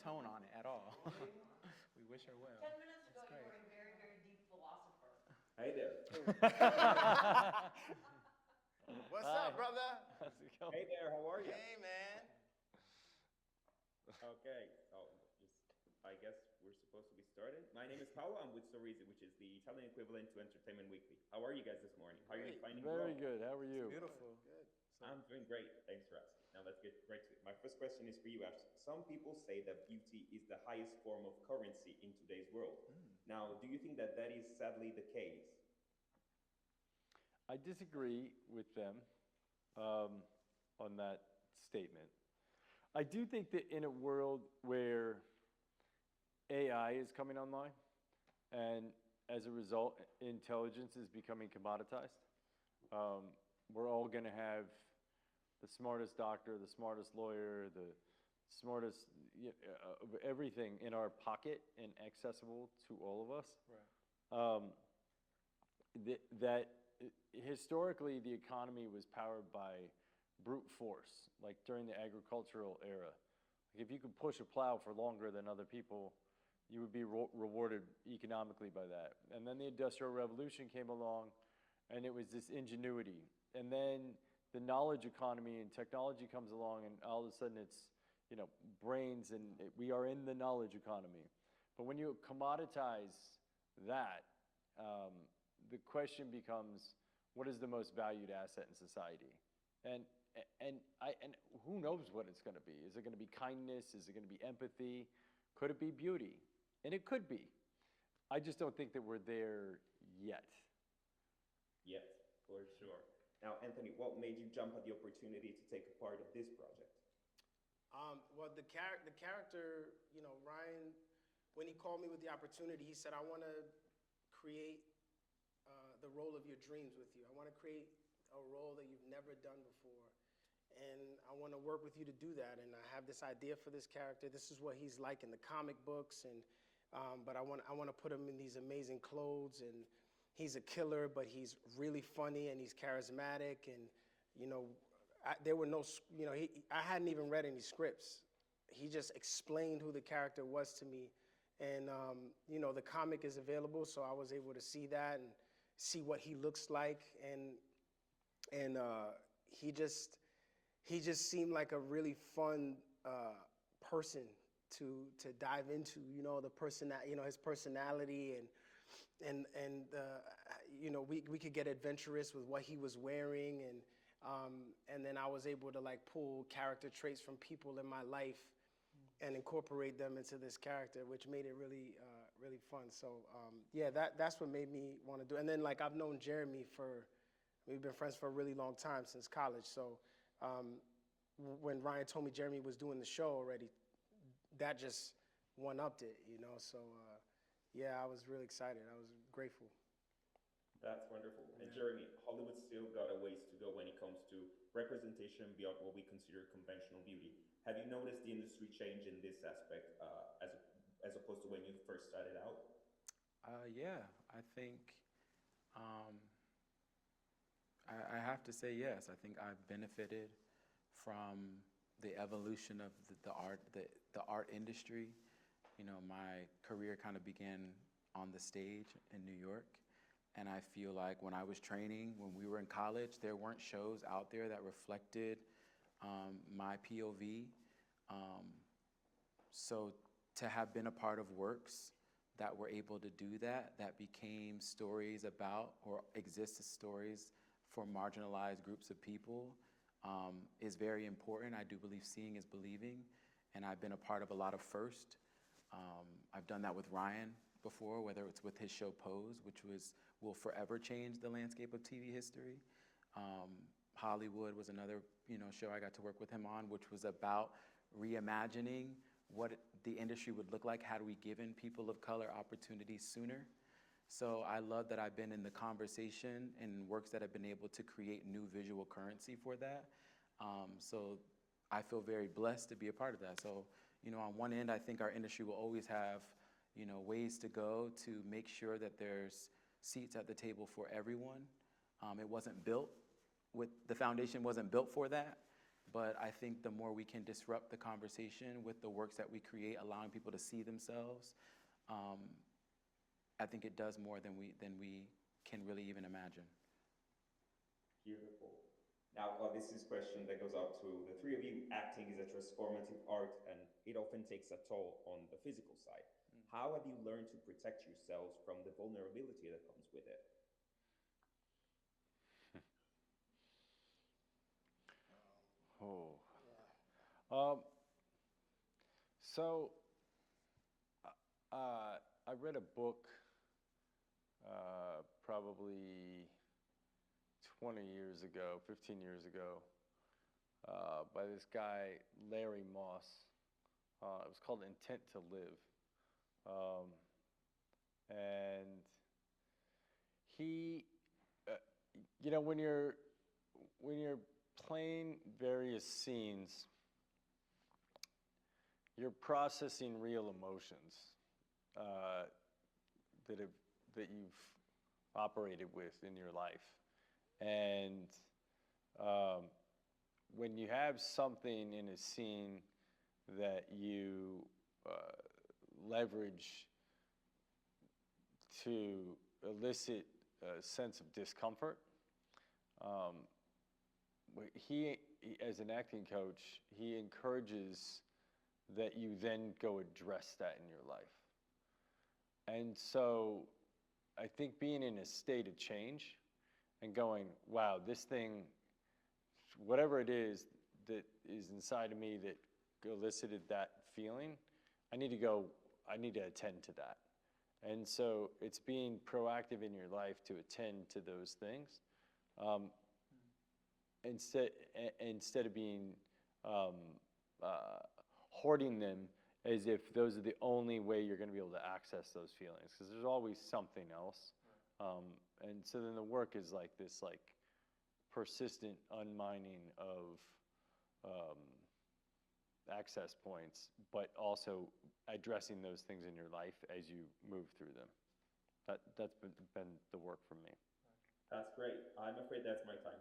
tone on it at all. We wish her well. 10 minutes ago, That's you great. were a very, very deep philosopher. Hey there. What's Hi. up, brother? How's it going? Hey there, how are you? Hey, man. Okay, so I guess we're supposed to be starting. My name is Paolo. I'm with SEGUICI, which is the Italian equivalent to Entertainment Weekly. How are you guys this morning? How are you finding the Very world? good. How are you? Beautiful. Good. I'm doing great. Thanks for asking. Now let's get right to it. My first question is for you, Ashton. Some people say that beauty is the highest form of currency in today's world. Now, do you think that that is sadly the case? I disagree with them on that statement. I do think that in a world where AI is coming online, and as a result, intelligence is becoming commoditized, we're all going to have the smartest doctor, the smartest lawyer, the smartest everything in our pocket and accessible to all of us. Right. That historically the economy was powered by brute force, like during the agricultural era. Like if you could push a plow for longer than other people, you would be rewarded economically by that. And then the Industrial Revolution came along, and it was this ingenuity. And then the knowledge economy and technology comes along, and all of a sudden it's, you know, brains, and we are in the knowledge economy. But when you commoditize that, the question becomes, what is the most valued asset in society? And who knows what it's going to be? Is it going to be kindness? Is it going to be empathy? Could it be beauty? And it could be. I just don't think that we're there yet. Yes, for sure. Now, Anthony, what made you jump at the opportunity to take a part of this project? Well, the character, you know, Ryan, when he called me with the opportunity, he said, I want to create the role of your dreams with you. I want to create a role that you've never done before. And I want to work with you to do that. And I have this idea for this character. This is what he's like in the comic books. And but I want to put him in these amazing clothes. And he's a killer, but he's really funny and he's charismatic. And, you know, there were no, you know, I hadn't even read any scripts. He just explained who the character was to me. And, you know, the comic is available, so I was able to see that and see what he looks like. And he just seemed like a really fun person to dive into, you know, his personality and you know, we could get adventurous with what he was wearing, and then I was able to like pull character traits from people in my life and incorporate them into this character, which made it really really fun. So yeah, that's what made me want to do it. And then like I've known Jeremy we've been friends for a really long time, since college. So when Ryan told me Jeremy was doing the show already, that just one-upped it, you know. So yeah, I was really excited. I was grateful. That's wonderful. And Jeremy, Hollywood still got a ways to go when it comes to representation beyond what we consider conventional beauty. Have you noticed the industry change in this aspect as opposed to when you first started out? Yeah, I think I have to say yes. I think I've benefited from the evolution of the art industry. You know, my career kind of began on the stage in New York, and I feel like when I was training, when we were in college, there weren't shows out there that reflected my POV. So to have been a part of works that were able to do that, that became stories about or exist as stories for marginalized groups of people, is very important. I do believe seeing is believing, and I've been a part of a lot of first. I've done that with Ryan before, whether it's with his show Pose, which will forever change the landscape of TV history. Hollywood was another, you know, show I got to work with him on, which was about reimagining what the industry would look like had we given people of color opportunities sooner. So I love that I've been in the conversation and works that have been able to create new visual currency for that. So I feel very blessed to be a part of that. So, you know, on one end, I think our industry will always have, you know, ways to go to make sure that there's seats at the table for everyone. It wasn't built the foundation wasn't built for that. But I think the more we can disrupt the conversation with the works that we create, allowing people to see themselves, I think it does more than we can really even imagine. Beautiful. Now, this is a question that goes out to the three of you. Acting is a transformative art, and it often takes a toll on the physical side. How have you learned to protect yourselves from the vulnerability that comes with it? Oh. Yeah. So, I read a book probably 20 years ago, 15 years ago, by this guy, Larry Moss. It was called Intent to Live. And he, when you're playing various scenes, you're processing real emotions that you've operated with in your life. And when you have something in a scene that you leverage to elicit a sense of discomfort, he, as an acting coach, he encourages that you then go address that in your life. And so I think being in a state of change and going, wow, this thing, whatever it is that is inside of me that elicited that feeling, I need to attend to that. And so it's being proactive in your life to attend to those things. Instead of being hoarding them as if those are the only way you're going to be able to access those feelings, because there's always something else. And so then the work is like this persistent unmining of access points, but also addressing those things in your life as you move through them. That's been the work for me. That's great. I'm afraid that's my time.